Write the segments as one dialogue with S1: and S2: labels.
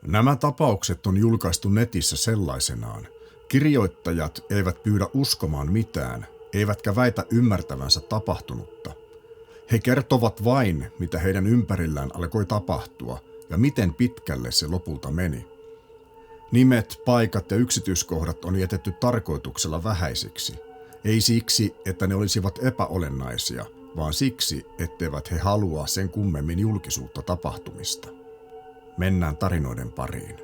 S1: Nämä tapaukset on julkaistu netissä sellaisenaan. Kirjoittajat eivät pyydä uskomaan mitään, eivätkä väitä ymmärtävänsä tapahtunutta. He kertovat vain, mitä heidän ympärillään alkoi tapahtua ja miten pitkälle se lopulta meni. Nimet, paikat ja yksityiskohdat on jätetty tarkoituksella vähäisiksi. Ei siksi, että ne olisivat epäolennaisia, vaan siksi, etteivät he halua sen kummemmin julkisuutta tapahtumista. Mennään tarinoiden pariin.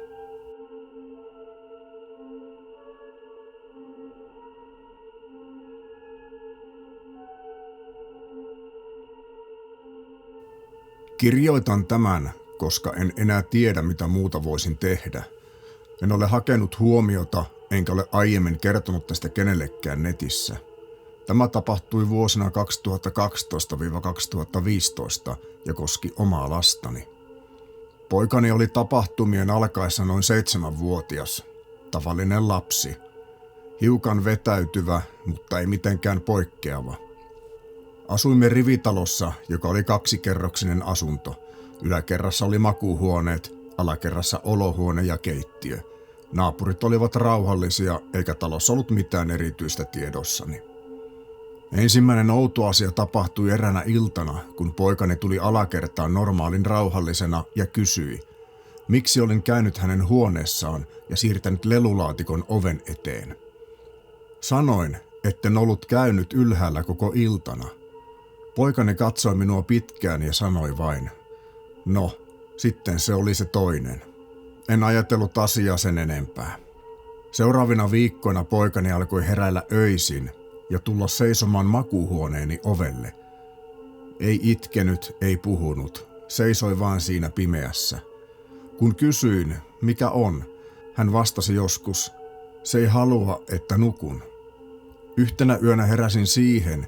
S1: Kirjoitan tämän, koska en enää tiedä, mitä muuta voisin tehdä. En ole hakenut huomiota, enkä ole aiemmin kertonut tästä kenellekään netissä. Tämä tapahtui vuosina 2012–2015 ja koski omaa lastani. Poikani oli tapahtumien alkaessa noin 7-vuotias, tavallinen lapsi. Hiukan vetäytyvä, mutta ei mitenkään poikkeava. Asuimme rivitalossa, joka oli 2-kerroksinen asunto. Yläkerrassa oli makuuhuoneet, alakerrassa olohuone ja keittiö. Naapurit olivat rauhallisia, eikä talossa ollut mitään erityistä tiedossani. Ensimmäinen outo asia tapahtui eräänä iltana, kun poikani tuli alakertaan normaalin rauhallisena ja kysyi, miksi olin käynyt hänen huoneessaan ja siirtänyt lelulaatikon oven eteen. Sanoin, etten ollut käynyt ylhäällä koko iltana. Poikani katsoi minua pitkään ja sanoi vain, no, sitten se oli se toinen. En ajatellut asiaa sen enempää. Seuraavina viikkoina poikani alkoi heräillä öisin ja tulla seisomaan makuuhuoneeni ovelle. Ei itkenyt, ei puhunut, seisoi vaan siinä pimeässä. Kun kysyin, mikä on, hän vastasi joskus, se ei halua, että nukun. Yhtenä yönä heräsin siihen,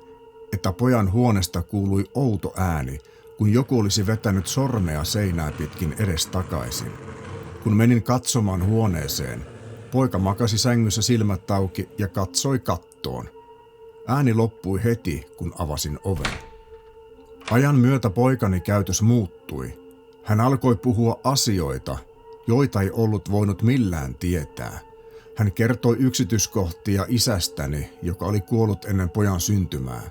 S1: että pojan huoneesta kuului outo ääni, kun joku olisi vetänyt sormea seinää pitkin edestakaisin. Kun menin katsomaan huoneeseen, poika makasi sängyssä silmät auki ja katsoi kattoon. Ääni loppui heti, kun avasin oven. Ajan myötä poikani käytös muuttui. Hän alkoi puhua asioita, joita ei ollut voinut millään tietää. Hän kertoi yksityiskohtia isästäni, joka oli kuollut ennen pojan syntymää.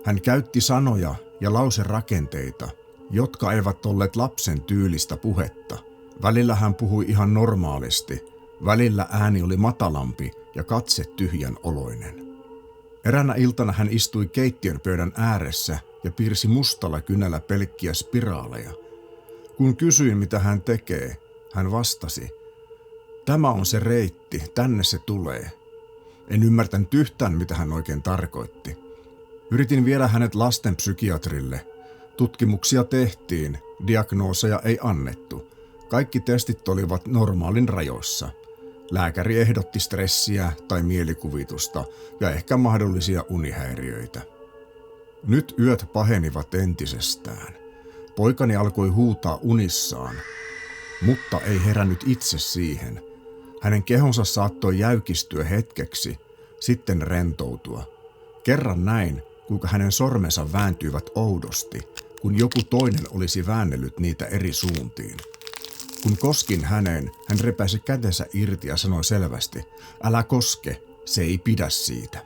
S1: Hän käytti sanoja ja lauserakenteita, jotka eivät olleet lapsen tyylistä puhetta. Välillä hän puhui ihan normaalisti, välillä ääni oli matalampi ja katse tyhjän oloinen. Eräänä iltana hän istui keittiön pöydän ääressä ja piirsi mustalla kynällä pelkkiä spiraaleja. Kun kysyin, mitä hän tekee, hän vastasi, tämä on se reitti, tänne se tulee. En ymmärtänyt yhtään, mitä hän oikein tarkoitti. Yritin viedä hänet lastenpsykiatrille. Tutkimuksia tehtiin, diagnooseja ei annettu. Kaikki testit olivat normaalin rajoissa. Lääkäri ehdotti stressiä tai mielikuvitusta ja ehkä mahdollisia unihäiriöitä. Nyt yöt pahenivat entisestään. Poikani alkoi huutaa unissaan, mutta ei herännyt itse siihen. Hänen kehonsa saattoi jäykistyä hetkeksi, sitten rentoutua. Kerran näin, kuinka hänen sormensa vääntyivät oudosti, kun joku toinen olisi väännellyt niitä eri suuntiin. Kun koskin häneen, hän repäisi kätensä irti ja sanoi selvästi, älä koske, se ei pidä siitä.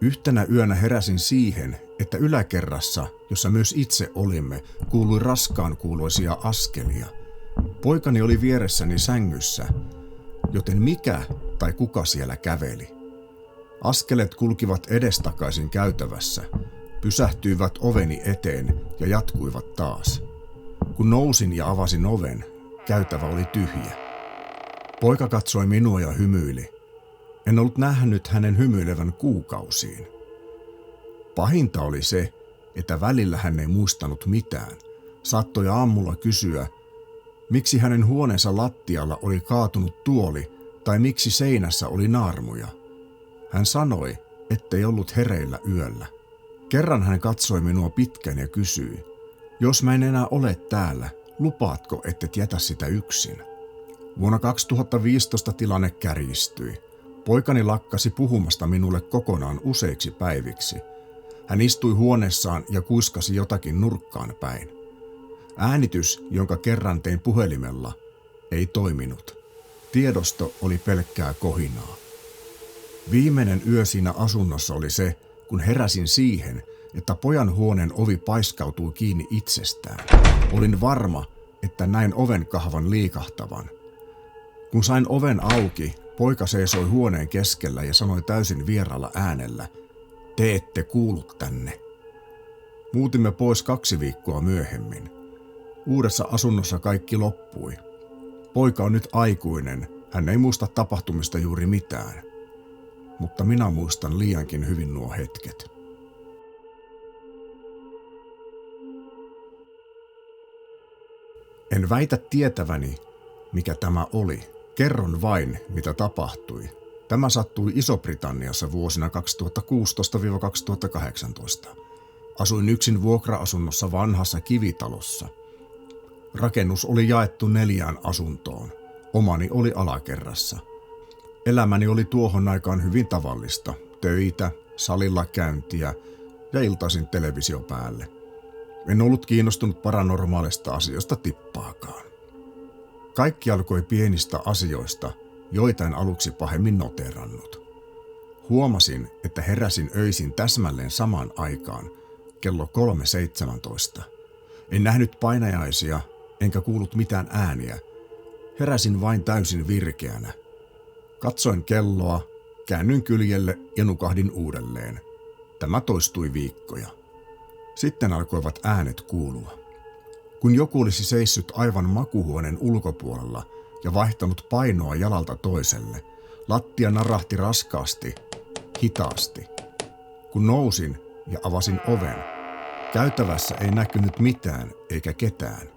S1: Yhtenä yönä heräsin siihen, että yläkerrassa, jossa myös itse olimme, kuului raskaan kuuloisia askelia. Poikani oli vieressäni sängyssä, joten mikä tai kuka siellä käveli? Askeleet kulkivat edestakaisin käytävässä, pysähtyivät oveni eteen ja jatkuivat taas. Kun nousin ja avasin oven, käytävä oli tyhjä. Poika katsoi minua ja hymyili. En ollut nähnyt hänen hymyilevän kuukausiin. Pahinta oli se, että välillä hän ei muistanut mitään. Saattoi aamulla kysyä, miksi hänen huoneensa lattialla oli kaatunut tuoli tai miksi seinässä oli naarmuja. Hän sanoi, ettei ollut hereillä yöllä. Kerran hän katsoi minua pitkään ja kysyi, jos mä en enää ole täällä, lupaatko, ettet jätä sitä yksin? Vuonna 2015 tilanne kärjistyi. Poikani lakkasi puhumasta minulle kokonaan useiksi päiviksi. Hän istui huoneessaan ja kuiskasi jotakin nurkkaan päin. Äänitys, jonka kerran tein puhelimella, Ei toiminut. Tiedosto oli pelkkää kohinaa. Viimeinen yö siinä asunnossa oli se, kun heräsin siihen, että pojan huoneen ovi paiskautui kiinni itsestään. Olin varma, että näin oven kahvan liikahtavan. Kun sain oven auki, poika seisoi huoneen keskellä ja sanoi täysin vieraalla äänellä, "Te ette kuulu tänne." Muutimme pois 2 viikkoa myöhemmin. Uudessa asunnossa kaikki loppui. Poika on nyt aikuinen, hän ei muista tapahtumista juuri mitään. Mutta minä muistan liiankin hyvin nuo hetket. En väitä tietäväni, mikä tämä oli. Kerron vain, mitä tapahtui. Tämä sattui Iso-Britanniassa vuosina 2016–2018. Asuin yksin vuokra-asunnossa vanhassa kivitalossa. Rakennus oli jaettu 4 asuntoon. Omani oli alakerrassa. Elämäni oli tuohon aikaan hyvin tavallista. Töitä, salilla käyntiä ja iltaisin televisio päälle. En ollut kiinnostunut paranormaalista asioista tippaakaan. Kaikki alkoi pienistä asioista, joita en aluksi pahemmin noteerannut. Huomasin, että heräsin öisin täsmälleen samaan aikaan, kello 3:17. En nähnyt painajaisia, enkä kuullut mitään ääniä. Heräsin vain täysin virkeänä. Katsoin kelloa, käännyin kyljelle ja nukahdin uudelleen. Tämä toistui viikkoja. Sitten alkoivat äänet kuulua. Kun joku olisi seissyt aivan makuuhuoneen ulkopuolella ja vaihtanut painoa jalalta toiselle, lattia narahti raskaasti, hitaasti. Kun nousin ja avasin oven, käytävässä ei näkynyt mitään eikä ketään.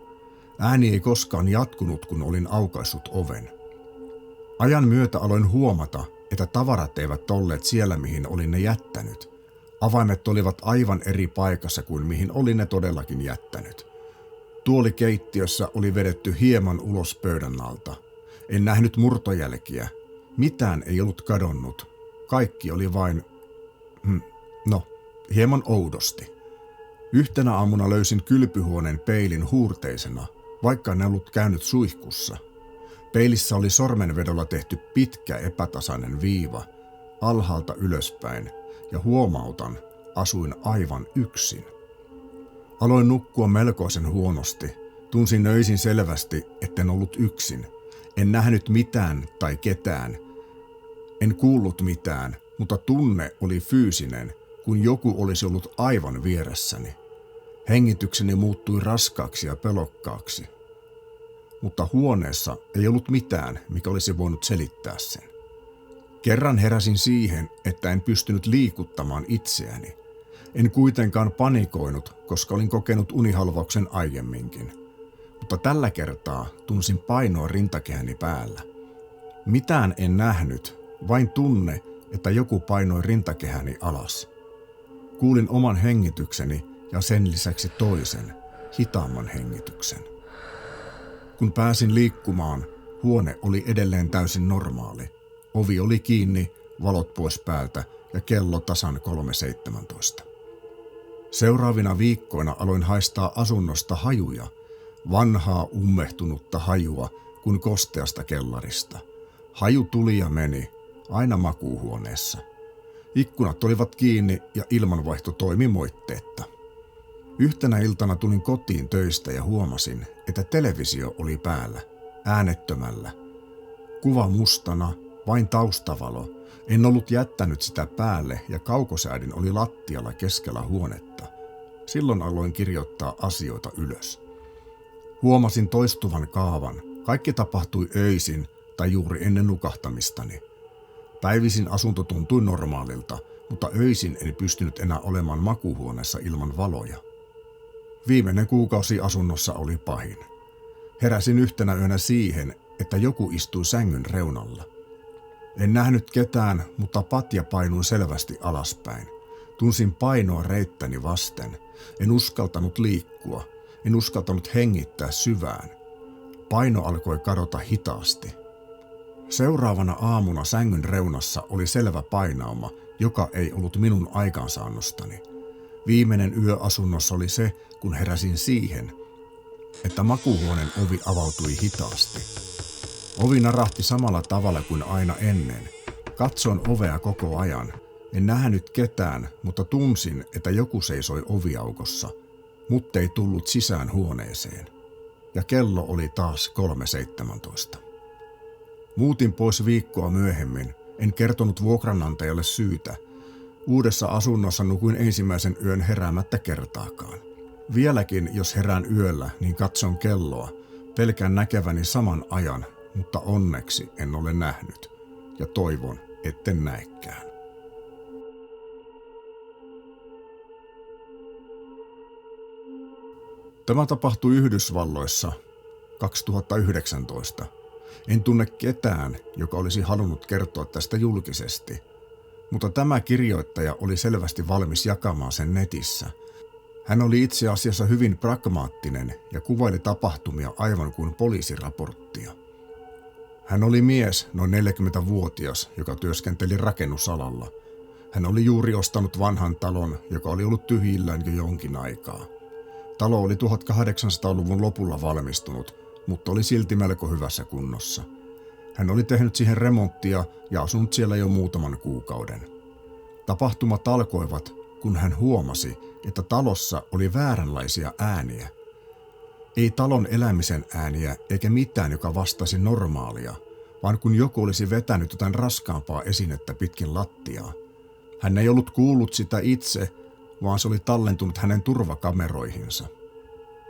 S1: Ääni ei koskaan jatkunut, kun olin aukaissut oven. Ajan myötä aloin huomata, että tavarat eivät olleet siellä, mihin olin ne jättänyt. Avaimet olivat aivan eri paikassa kuin mihin olin ne todellakin jättänyt. Tuoli keittiössä oli vedetty hieman ulos pöydän alta. En nähnyt murtojälkiä. Mitään ei ollut kadonnut. Kaikki oli vain, hieman oudosti. Yhtenä aamuna löysin kylpyhuoneen peilin huurteisena, vaikka en ollut käynyt suihkussa. Peilissä oli sormenvedolla tehty pitkä epätasainen viiva, alhaalta ylöspäin, ja huomautan, asuin aivan yksin. Aloin nukkua melkoisen huonosti. Tunsin öisin selvästi, etten ollut yksin. En nähnyt mitään tai ketään. En kuullut mitään, mutta tunne oli fyysinen, kun joku olisi ollut aivan vieressäni. Hengitykseni muuttui raskaaksi ja pelokkaaksi. Mutta huoneessa ei ollut mitään, mikä olisi voinut selittää sen. Kerran heräsin siihen, että en pystynyt liikuttamaan itseäni. En kuitenkaan panikoinut, koska olin kokenut unihalvauksen aiemminkin. Mutta tällä kertaa tunsin painoa rintakehäni päällä. Mitään en nähnyt, vain tunne, että joku painoi rintakehäni alas. Kuulin oman hengitykseni ja sen lisäksi toisen, hitaamman hengityksen. Kun pääsin liikkumaan, huone oli edelleen täysin normaali. Ovi oli kiinni, valot pois päältä ja kello tasan 3:17. Seuraavina viikkoina aloin haistaa asunnosta hajuja, vanhaa ummehtunutta hajua kuin kosteasta kellarista. Haju tuli ja meni, aina makuuhuoneessa. Ikkunat olivat kiinni ja ilmanvaihto toimi moitteetta. Yhtenä iltana tulin kotiin töistä ja huomasin, että televisio oli päällä, äänettömällä. Kuva mustana, vain taustavalo. En ollut jättänyt sitä päälle ja kaukosäädin oli lattialla keskellä huonetta. Silloin aloin kirjoittaa asioita ylös. Huomasin toistuvan kaavan. Kaikki tapahtui öisin tai juuri ennen nukahtamistani. Päivisin asunto tuntui normaalilta, mutta öisin en pystynyt enää olemaan makuuhuoneessa ilman valoja. Viimeinen kuukausi asunnossa oli pahin. Heräsin yhtenä yönä siihen, että joku istui sängyn reunalla. En nähnyt ketään, mutta patja painui selvästi alaspäin. Tunsin painoa reittäni vasten. En uskaltanut liikkua. En uskaltanut hengittää syvään. Paino alkoi kadota hitaasti. Seuraavana aamuna sängyn reunassa oli selvä painauma, joka ei ollut minun aikaansaannostani. Viimeinen yö asunnossa oli se, kun heräsin siihen, että makuuhuoneen ovi avautui hitaasti. Ovi narahti samalla tavalla kuin aina ennen. Katsoin ovea koko ajan. En nähnyt ketään, mutta tunsin, että joku seisoi oviaukossa, mutta ei tullut sisään huoneeseen. Ja kello oli taas 3:17. Muutin pois viikkoa myöhemmin. En kertonut vuokranantajalle syytä. Uudessa asunnossa nukuin ensimmäisen yön heräämättä kertaakaan. Vieläkin, jos herään yöllä, niin katson kelloa. Pelkään näkeväni saman ajan, mutta onneksi en ole nähnyt. Ja toivon, etten näekään. Tämä tapahtui Yhdysvalloissa 2019. En tunne ketään, joka olisi halunnut kertoa tästä julkisesti, mutta tämä kirjoittaja oli selvästi valmis jakamaan sen netissä. Hän oli itse asiassa hyvin pragmaattinen ja kuvaili tapahtumia aivan kuin poliisiraporttia. Hän oli mies, noin 40-vuotias, joka työskenteli rakennusalalla. Hän oli juuri ostanut vanhan talon, joka oli ollut tyhjillään jo jonkin aikaa. Talo oli 1800-luvun lopulla valmistunut, mutta oli silti melko hyvässä kunnossa. Hän oli tehnyt siihen remonttia ja asunut siellä jo muutaman kuukauden. Tapahtumat alkoivat, kun hän huomasi, että talossa oli vääränlaisia ääniä. Ei talon elämisen ääniä eikä mitään, joka vastasi normaalia, vaan kun joku olisi vetänyt jotain raskaampaa esinettä pitkin lattiaa. Hän ei ollut kuullut sitä itse, vaan se oli tallentunut hänen turvakameroihinsa.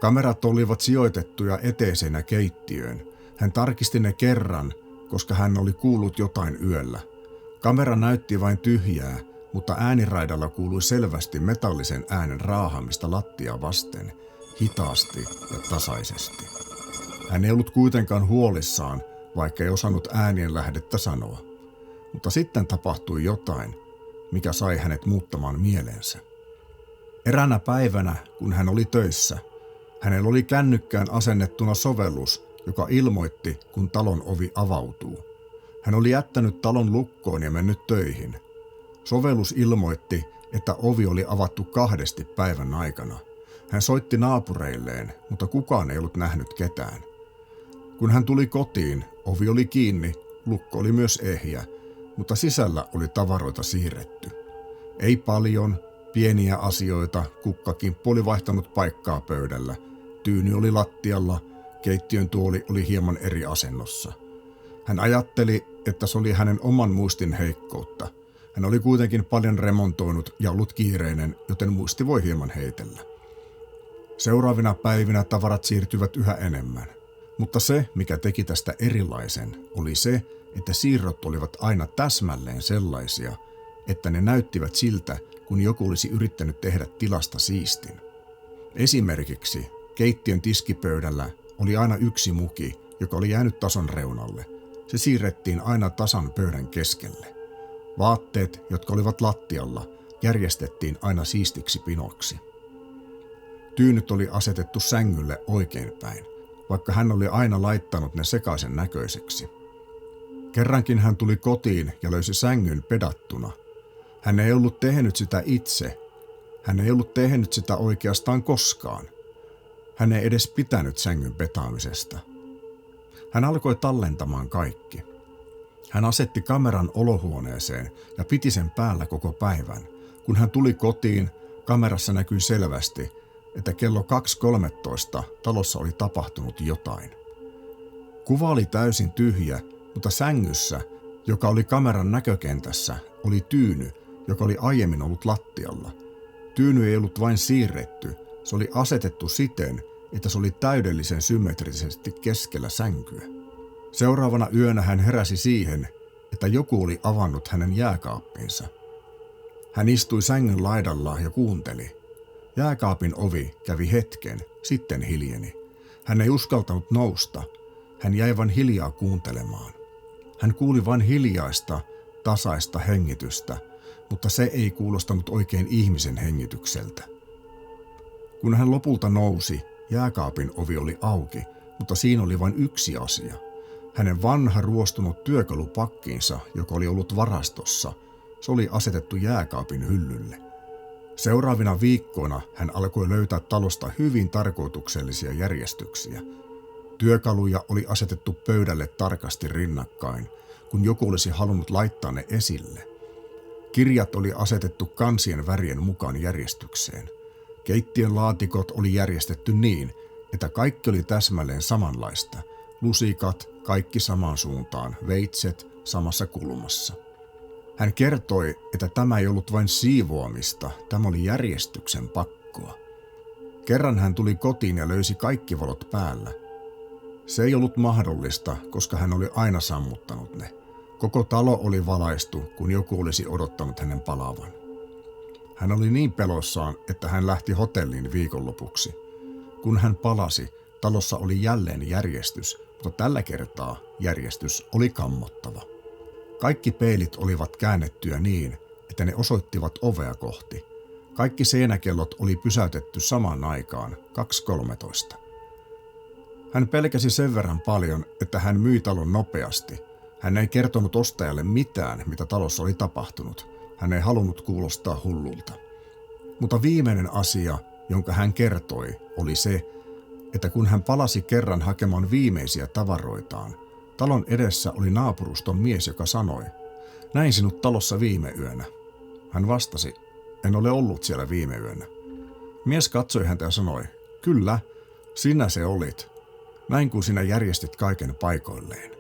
S1: Kamerat olivat sijoitettuja eteiseenä keittiöön. Hän tarkisti ne kerran, koska hän oli kuullut jotain yöllä. Kamera näytti vain tyhjää, mutta ääniraidalla kuului selvästi metallisen äänen raahamista lattiaa vasten, hitaasti ja tasaisesti. Hän ei ollut kuitenkaan huolissaan, vaikka ei osannut äänien lähdettä sanoa. Mutta sitten tapahtui jotain, mikä sai hänet muuttamaan mielensä. Eräänä päivänä, kun hän oli töissä, hänellä oli kännykkään asennettuna sovellus, joka ilmoitti, kun talon ovi avautuu. Hän oli jättänyt talon lukkoon ja mennyt töihin. Sovellus ilmoitti, että ovi oli avattu 2 päivän aikana. Hän soitti naapureilleen, mutta kukaan ei ollut nähnyt ketään. Kun hän tuli kotiin, ovi oli kiinni, lukko oli myös ehjä, mutta sisällä oli tavaroita siirretty. Ei paljon, pieniä asioita, kukkakimppu oli vaihtanut paikkaa pöydällä, tyyny oli lattialla, keittiön tuoli oli hieman eri asennossa. Hän ajatteli, että se oli hänen oman muistin heikkoutta. Hän oli kuitenkin paljon remontoinut ja ollut kiireinen, joten muisti voi hieman heitellä. Seuraavina päivinä tavarat siirtyivät yhä enemmän, mutta se, mikä teki tästä erilaisen, oli se, että siirrot olivat aina täsmälleen sellaisia, että ne näyttivät siltä, kun joku olisi yrittänyt tehdä tilasta siistin. Esimerkiksi keittiön tiskipöydällä oli aina yksi muki, joka oli jäänyt tason reunalle. Se siirrettiin aina tasan pöydän keskelle. Vaatteet, jotka olivat lattialla, järjestettiin aina siistiksi pinoksi. Tyynyt oli asetettu sängylle oikeinpäin, vaikka hän oli aina laittanut ne sekaisen näköiseksi. Kerrankin hän tuli kotiin ja löysi sängyn pedattuna. Hän ei ollut tehnyt sitä itse. Hän ei ollut tehnyt sitä oikeastaan koskaan. Hän ei edes pitänyt sängyn petaamisesta. Hän alkoi tallentamaan kaikki. Hän asetti kameran olohuoneeseen ja piti sen päällä koko päivän. Kun hän tuli kotiin, kamerassa näkyi selvästi, että kello 2:13 talossa oli tapahtunut jotain. Kuva oli täysin tyhjä, mutta sängyssä, joka oli kameran näkökentässä, oli tyyny, joka oli aiemmin ollut lattialla. Tyyny ei ollut vain siirretty, se oli asetettu siten, että se oli täydellisen symmetrisesti keskellä sänkyä. Seuraavana yönä hän heräsi siihen, että joku oli avannut hänen jääkaappinsa. Hän istui sängyn laidalla ja kuunteli. Jääkaapin ovi kävi hetken, sitten hiljeni. Hän ei uskaltanut nousta. Hän jäi vain hiljaa kuuntelemaan. Hän kuuli vain hiljaista, tasaista hengitystä, mutta se ei kuulostanut oikein ihmisen hengitykseltä. Kun hän lopulta nousi, jääkaapin ovi oli auki, mutta siinä oli vain yksi asia. Hänen vanha ruostunut työkalupakkiinsa, joka oli ollut varastossa, se oli asetettu jääkaapin hyllylle. Seuraavina viikkoina hän alkoi löytää talosta hyvin tarkoituksellisia järjestyksiä. Työkaluja oli asetettu pöydälle tarkasti rinnakkain, kun joku olisi halunnut laittaa ne esille. Kirjat oli asetettu kansien värien mukaan järjestykseen. Keittiön laatikot oli järjestetty niin, että kaikki oli täsmälleen samanlaista. Lusikat, kaikki samaan suuntaan, veitset samassa kulmassa. Hän kertoi, että tämä ei ollut vain siivoamista, tämä oli järjestyksen pakkoa. Kerran hän tuli kotiin ja löysi kaikki valot päällä. Se ei ollut mahdollista, koska hän oli aina sammuttanut ne. Koko talo oli valaistu, kun joku olisi odottanut hänen palaavan. Hän oli niin peloissaan, että hän lähti hotelliin viikonlopuksi. Kun hän palasi, talossa oli jälleen järjestys, mutta tällä kertaa järjestys oli kammottava. Kaikki peilit olivat käännettyjä niin, että ne osoittivat ovea kohti. Kaikki seinäkellot oli pysäytetty samaan aikaan, 2.13. Hän pelkäsi sen verran paljon, että hän myi talon nopeasti. Hän ei kertonut ostajalle mitään, mitä talossa oli tapahtunut. Hän ei halunnut kuulostaa hullulta. Mutta viimeinen asia, jonka hän kertoi, oli se, että kun hän palasi kerran hakemaan viimeisiä tavaroitaan, talon edessä oli naapuruston mies, joka sanoi, "Näin sinut talossa viime yönä." Hän vastasi, "En ole ollut siellä viime yönä." Mies katsoi häntä ja sanoi, "Kyllä, sinä se olit. Näin kun sinä järjestit kaiken paikoilleen."